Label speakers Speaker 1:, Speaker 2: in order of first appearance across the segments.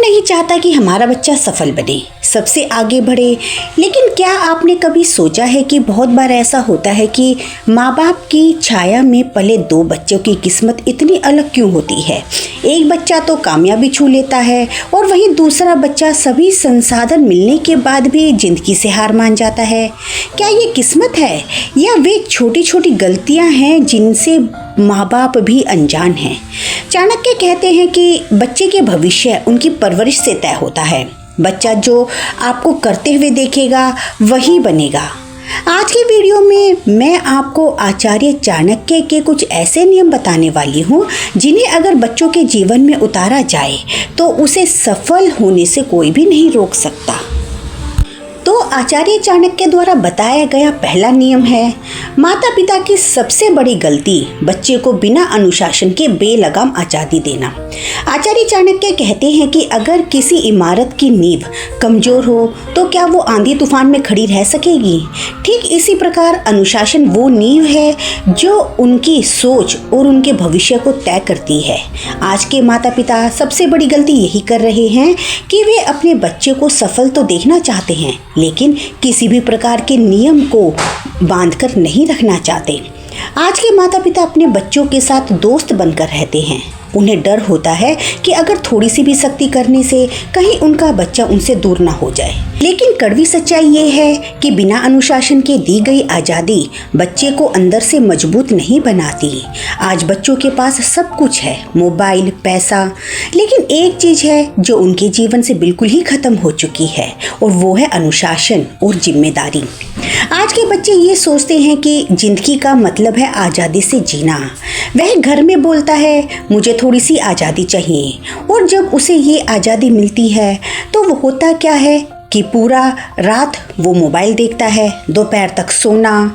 Speaker 1: नहीं चाहता कि हमारा बच्चा सफल बने, सबसे आगे बढ़े। लेकिन क्या आपने कभी सोचा है कि बहुत बार ऐसा होता है कि माँ बाप की छाया में पले दो बच्चों की किस्मत इतनी अलग क्यों होती है। एक बच्चा तो कामयाबी छू लेता है और वहीं दूसरा बच्चा सभी संसाधन मिलने के बाद भी जिंदगी से हार मान जाता है। क्या ये किस्मत है या वे छोटी छोटी गलतियां हैं जिनसे माँ बाप भी अनजान हैं। चाणक्य कहते हैं कि बच्चे के भविष्य उनकी परवरिश से तय होता है। बच्चा जो आपको करते हुए देखेगा वही बनेगा। आज की वीडियो में मैं आपको आचार्य चाणक्य के कुछ ऐसे नियम बताने वाली हूँ जिन्हें अगर बच्चों के जीवन में उतारा जाए तो उसे सफल होने से कोई भी नहीं रोक सकता। तो आचार्य चाणक्य द्वारा बताया गया पहला नियम है, माता पिता की सबसे बड़ी गलती बच्चे को बिना अनुशासन के बेलगाम आज़ादी देना। आचार्य चाणक्य कहते हैं कि अगर किसी इमारत की नींव कमजोर हो तो क्या वो आंधी तूफान में खड़ी रह सकेगी। ठीक इसी प्रकार अनुशासन वो नींव है जो उनकी सोच और उनके भविष्य को तय करती है। आज के माता पिता सबसे बड़ी गलती यही कर रहे हैं कि वे अपने बच्चे को सफल तो देखना चाहते हैं लेकिन किसी भी प्रकार के नियम को बांधकर नहीं रखना चाहते। आज के माता पिता अपने बच्चों के साथ दोस्त बनकर रहते हैं। उन्हें डर होता है कि अगर थोड़ी सी भी सख्ती करने से कहीं उनका बच्चा उनसे दूर ना हो जाए। लेकिन कड़वी सच्चाई ये है कि बिना अनुशासन के दी गई आज़ादी बच्चे को अंदर से मजबूत नहीं बनाती। आज बच्चों के पास सब कुछ है, मोबाइल, पैसा, लेकिन एक चीज़ है जो उनके जीवन से बिल्कुल ही खत्म हो चुकी है और वो है अनुशासन और जिम्मेदारी। आज के बच्चे ये सोचते हैं कि जिंदगी का मतलब है आज़ादी से जीना। वह घर में बोलता है मुझे थोड़ी सी आज़ादी चाहिए और जब उसे ये आज़ादी मिलती है तो वो होता क्या है कि पूरा रात वो मोबाइल देखता है, दोपहर तक सोना,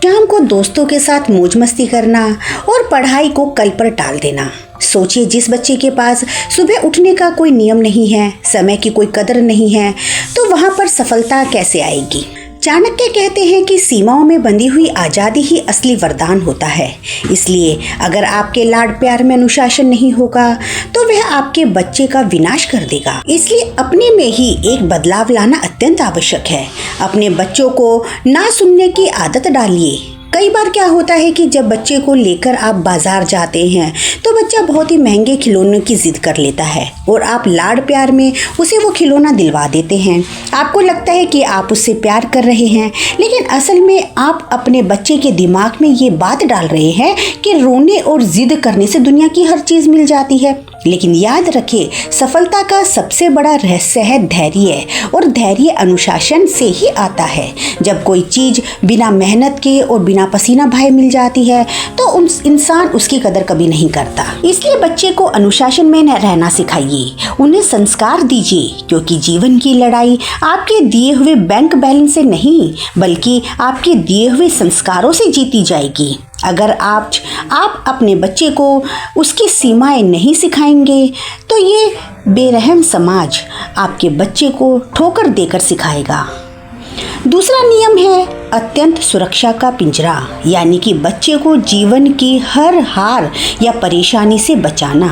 Speaker 1: शाम को दोस्तों के साथ मौज मस्ती करना और पढ़ाई को कल पर टाल देना। सोचिए, जिस बच्चे के पास सुबह उठने का कोई नियम नहीं है, समय की कोई कदर नहीं है, तो वहाँ पर सफलता कैसे आएगी। चाणक्य कहते हैं कि सीमाओं में बंधी हुई आज़ादी ही असली वरदान होता है। इसलिए अगर आपके लाड प्यार में अनुशासन नहीं होगा तो वह आपके बच्चे का विनाश कर देगा। इसलिए अपने में ही एक बदलाव लाना अत्यंत आवश्यक है। अपने बच्चों को ना सुनने की आदत डालिए। कई बार क्या होता है कि जब बच्चे को लेकर आप बाजार जाते हैं तो बच्चा बहुत ही महंगे खिलौनों की जिद कर लेता है और आप लाड प्यार में उसे वो खिलौना दिलवा देते हैं। आपको लगता है कि आप उससे प्यार कर रहे हैं, लेकिन असल में आप अपने बच्चे के दिमाग में ये बात डाल रहे हैं कि रोने और जिद करने से दुनिया की हर चीज़ मिल जाती है। लेकिन याद रखिए, सफलता का सबसे बड़ा रहस्य है धैर्य, और धैर्य अनुशासन से ही आता है। जब कोई चीज़ बिना मेहनत के और बिना पसीना बहाए मिल जाती है तो इंसान उसकी कदर कभी नहीं करता। इसलिए बच्चे को अनुशासन में रहना सिखाइए, उन्हें संस्कार दीजिए, क्योंकि जीवन की लड़ाई आपके दिए हुए बैंक बैलेंस से नहीं बल्कि आपके दिए हुए संस्कारों से जीती जाएगी। अगर आप अपने बच्चे को उसकी सीमाएं नहीं सिखाएंगे तो ये बेरहम समाज आपके बच्चे को ठोकर देकर सिखाएगा। दूसरा नियम है अत्यंत सुरक्षा का पिंजरा, यानी कि बच्चे को जीवन की हर हार या परेशानी से बचाना।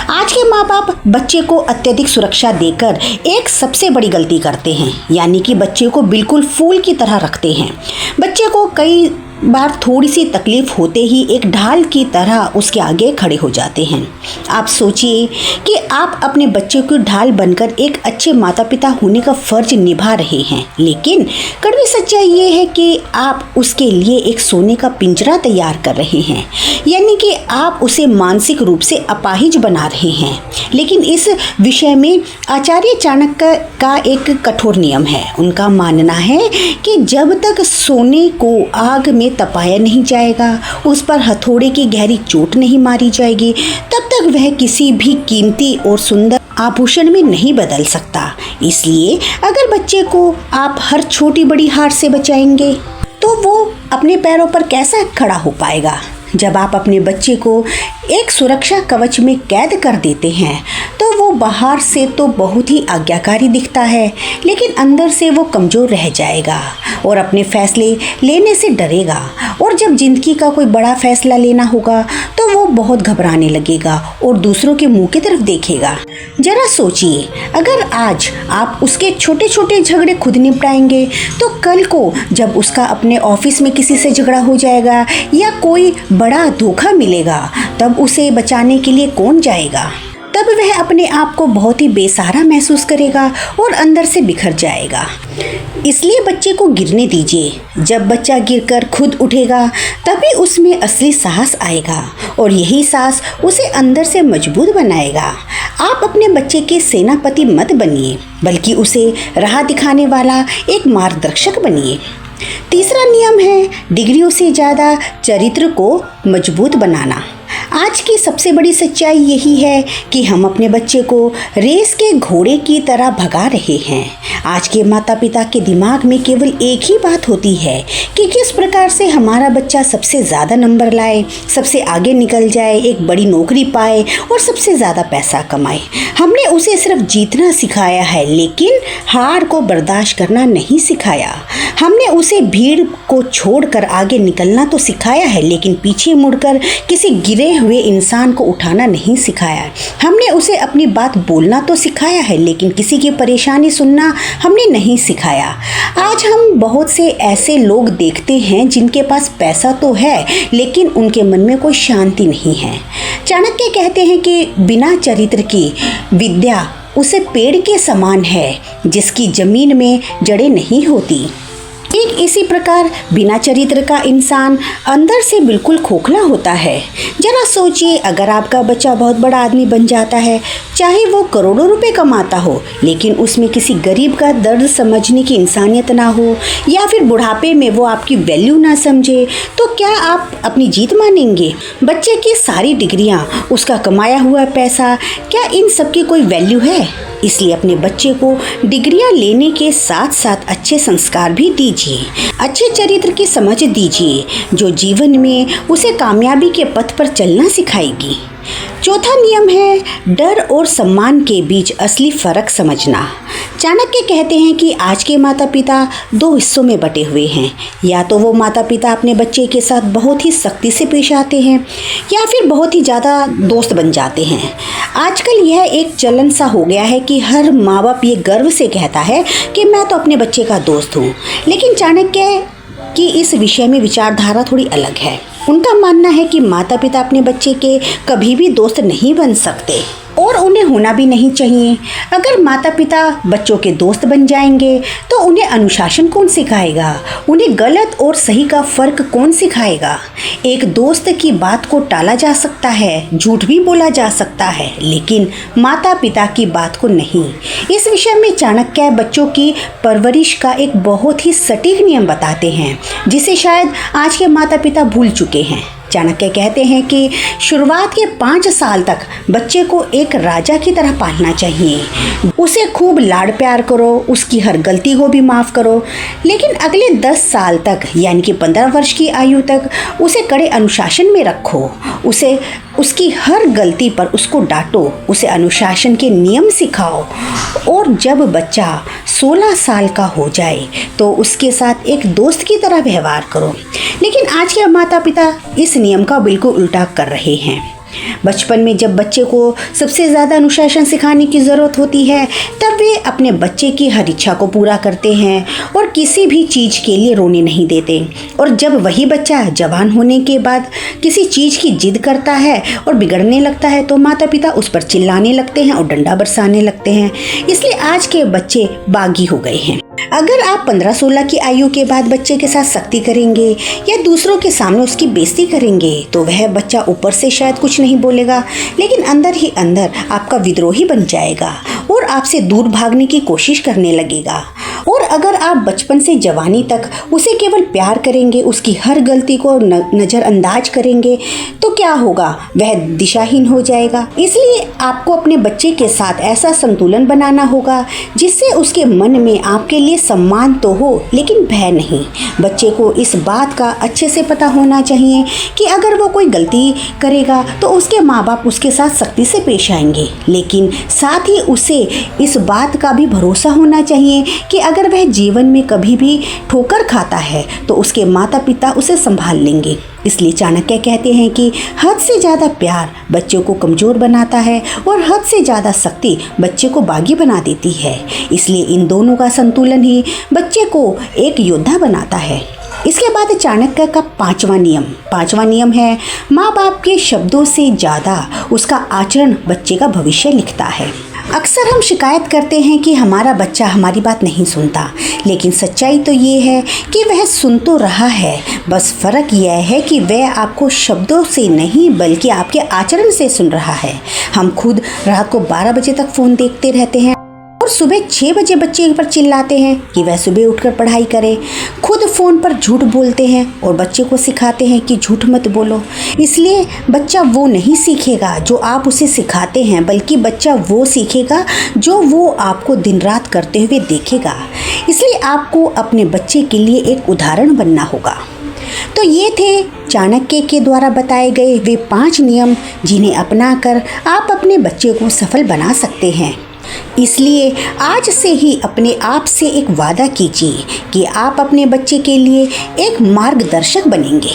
Speaker 1: आज के माँ बाप बच्चे को अत्यधिक सुरक्षा देकर एक सबसे बड़ी गलती करते हैं, यानी कि बच्चे को बिल्कुल फूल की तरह रखते हैं। बच्चे को कई बार थोड़ी सी तकलीफ होते ही एक ढाल की तरह उसके आगे खड़े हो जाते हैं। आप सोचिए कि आप अपने बच्चे को ढाल बनकर एक अच्छे माता पिता होने का फर्ज निभा रहे हैं, लेकिन कड़वी सच्चाई ये है कि आप उसके लिए एक सोने का पिंजरा तैयार कर रहे हैं, यानी कि आप उसे मानसिक रूप से अपाहिज बना रहे हैं। लेकिन इस विषय में आचार्य चाणक्य का एक कठोर नियम है। उनका मानना है कि जब तक सोने को आग में तपाया नहीं जाएगा, उस पर हथौड़े की गहरी चोट नहीं मारी जाएगी, तब तक वह किसी भी कीमती और सुंदर आभूषण में नहीं बदल सकता। इसलिए अगर बच्चे को आप हर छोटी बड़ी हार से बचाएंगे तो वो अपने पैरों पर कैसा खड़ा हो पाएगा। जब आप अपने बच्चे को एक सुरक्षा कवच में कैद कर देते हैं, तो वो बाहर से तो बहुत ही आज्ञाकारी दिखता है, लेकिन अंदर से वो कमज़ोर रह जाएगा और अपने फैसले लेने से डरेगा। और जब जिंदगी का कोई बड़ा फैसला लेना होगा तो वो बहुत घबराने लगेगा और दूसरों के मुंह की तरफ देखेगा। जरा सोचिए, अगर आज आप उसके छोटे छोटे झगड़े खुद निपटाएंगे तो कल को जब उसका अपने ऑफिस में किसी से झगड़ा हो जाएगा या कोई बड़ा धोखा मिलेगा, तब उसे बचाने के लिए कौन जाएगा? तब वह अपने आप को बहुत ही बेसहारा महसूस करेगा और अंदर से बिखर जाएगा। इसलिए बच्चे को गिरने दीजिए। जब बच्चा गिरकर खुद उठेगा तभी उसमें असली साहस आएगा और यही साहस उसे अंदर से मजबूत बनाएगा। आप अपने बच्चे के सेनापति मत बनिए, बल्कि उसे राह दिखाने वाला एक मार्गदर्शक बनिए। तीसरा नियम है डिग्रियों से ज़्यादा चरित्र को मजबूत बनाना। आज की सबसे बड़ी सच्चाई यही है कि हम अपने बच्चे को रेस के घोड़े की तरह भगा रहे हैं। आज के माता पिता के दिमाग में केवल एक ही बात होती है कि किस प्रकार से हमारा बच्चा सबसे ज़्यादा नंबर लाए, सबसे आगे निकल जाए, एक बड़ी नौकरी पाए और सबसे ज़्यादा पैसा कमाए। हमने उसे सिर्फ जीतना सिखाया है, लेकिन हार को बर्दाश्त करना नहीं सिखाया। हमने उसे भीड़ को छोड़कर आगे निकलना तो सिखाया है, लेकिन पीछे मुड़कर किसी गिरे हुए इंसान को उठाना नहीं सिखाया। हमने उसे अपनी बात बोलना तो सिखाया है, लेकिन किसी की परेशानी सुनना हमने नहीं सिखाया। आज हम बहुत से ऐसे लोग देखते हैं जिनके पास पैसा तो है, लेकिन उनके मन में कोई शांति नहीं है। चाणक्य कहते हैं कि बिना चरित्र की विद्या उसे पेड़ के समान है जिसकी जमीन में जड़ें नहीं होती। ठीक इसी प्रकार बिना चरित्र का इंसान अंदर से बिल्कुल खोखला होता है। जरा सोचिए, अगर आपका बच्चा बहुत बड़ा आदमी बन जाता है, चाहे वो करोड़ों रुपए कमाता हो, लेकिन उसमें किसी गरीब का दर्द समझने की इंसानियत ना हो, या फिर बुढ़ापे में वो आपकी वैल्यू ना समझे, तो क्या आप अपनी जीत मानेंगे? बच्चे की सारी डिग्रियां, उसका कमाया हुआ पैसा, क्या इन सब की कोई वैल्यू है? इसलिए अपने बच्चे को डिग्रियां लेने के साथ साथ अच्छे संस्कार भी दीजिए, अच्छे चरित्र की समझ दीजिए, जो जीवन में उसे कामयाबी के पथ पर चलना सिखाएगी। चौथा नियम है डर और सम्मान के बीच असली फर्क समझना। चाणक्य कहते हैं कि आज के माता पिता दो हिस्सों में बटे हुए हैं। या तो वो माता पिता अपने बच्चे के साथ बहुत ही सख्ती से पेश आते हैं, या फिर बहुत ही ज़्यादा दोस्त बन जाते हैं। आजकल यह एक चलन सा हो गया है कि हर माँ बाप ये गर्व से कहता है कि मैं तो अपने बच्चे का दोस्त हूँ। लेकिन चाणक्य की इस विषय में विचारधारा थोड़ी अलग है। उनका मानना है कि माता पिता अपने बच्चे के कभी भी दोस्त नहीं बन सकते और उन्हें होना भी नहीं चाहिए। अगर माता पिता बच्चों के दोस्त बन जाएंगे तो उन्हें अनुशासन कौन सिखाएगा? उन्हें गलत और सही का फर्क कौन सिखाएगा? एक दोस्त की बात को टाला जा सकता है, झूठ भी बोला जा सकता है, लेकिन माता पिता की बात को नहीं। इस विषय में चाणक्य बच्चों की परवरिश का एक बहुत ही सटीक नियम बताते हैं, जिसे शायद आज के माता पिता भूल चुके हैं। चाणक्य कहते हैं कि शुरुआत के 5 साल तक बच्चे को एक राजा की तरह पालना चाहिए। उसे खूब लाड़ प्यार करो, उसकी हर गलती को भी माफ़ करो, लेकिन अगले 10 साल तक यानी कि 15 वर्ष की आयु तक उसे कड़े अनुशासन में रखो। उसे उसकी हर गलती पर उसको डांटो, उसे अनुशासन के नियम सिखाओ। और जब बच्चा 16 साल का हो जाए तो उसके साथ एक दोस्त की तरह व्यवहार करो। लेकिन आज के माता पिता इस नियम का बिल्कुल उल्टा कर रहे हैं। बचपन में जब बच्चे को सबसे ज़्यादा अनुशासन सिखाने की ज़रूरत होती है, तब वे अपने बच्चे की हर इच्छा को पूरा करते हैं और किसी भी चीज़ के लिए रोने नहीं देते। और जब वही बच्चा जवान होने के बाद किसी चीज़ की जिद करता है और बिगड़ने लगता है, तो माता पिता उस पर चिल्लाने लगते हैं और डंडा बरसाने लगते हैं। इसलिए आज के बच्चे बागी हो गए हैं। अगर आप 15-16 की आयु के बाद बच्चे के साथ सख्ती करेंगे या दूसरों के सामने उसकी बेइज्जती करेंगे, तो वह बच्चा ऊपर से शायद कुछ नहीं बोलेगा, लेकिन अंदर ही अंदर आपका विद्रोही बन जाएगा और आपसे दूर भागने की कोशिश करने लगेगा। और अगर आप बचपन से जवानी तक उसे केवल प्यार करेंगे, उसकी हर गलती को नज़रअंदाज करेंगे, तो क्या होगा, वह दिशाहीन हो जाएगा। इसलिए आपको अपने बच्चे के साथ ऐसा संतुलन बनाना होगा जिससे उसके मन में आपके लिए सम्मान तो हो लेकिन भय नहीं। बच्चे को इस बात का अच्छे से पता होना चाहिए कि अगर वो कोई गलती करेगा तो उसके माँ बाप उसके साथ सख्ती से पेश आएंगे, लेकिन साथ ही उसे इस बात का भी भरोसा होना चाहिए कि अगर वह जीवन में कभी भी ठोकर खाता है तो उसके माता पिता उसे संभाल लेंगे। इसलिए चाणक्य कहते हैं कि हद से ज़्यादा प्यार बच्चों को कमज़ोर बनाता है और हद से ज़्यादा सख्ती बच्चे को बागी बना देती है। इसलिए इन दोनों का संतुलन ही बच्चे को एक योद्धा बनाता है। इसके बाद चाणक्य का पांचवा नियम है, माँ बाप के शब्दों से ज़्यादा उसका आचरण बच्चे का भविष्य लिखता है। अक्सर हम शिकायत करते हैं कि हमारा बच्चा हमारी बात नहीं सुनता, लेकिन सच्चाई तो ये है कि वह सुन तो रहा है, बस फ़र्क यह है कि वह आपको शब्दों से नहीं बल्कि आपके आचरण से सुन रहा है। हम खुद रात को 12 बजे तक फ़ोन देखते रहते हैं और सुबह 6 बजे बच्चे पर चिल्लाते हैं कि वह सुबह उठकर पढ़ाई करे। खुद फ़ोन पर झूठ बोलते हैं और बच्चे को सिखाते हैं कि झूठ मत बोलो। इसलिए बच्चा वो नहीं सीखेगा जो आप उसे सिखाते हैं, बल्कि बच्चा वो सीखेगा जो वो आपको दिन रात करते हुए देखेगा। इसलिए आपको अपने बच्चे के लिए एक उदाहरण बनना होगा। तो ये थे चाणक्य के द्वारा बताए गए वे 5 नियम जिन्हें अपनाकर आप अपने बच्चे को सफल बना सकते हैं। इसलिए आज से ही अपने आप से एक वादा कीजिए कि आप अपने बच्चे के लिए एक मार्गदर्शक बनेंगे।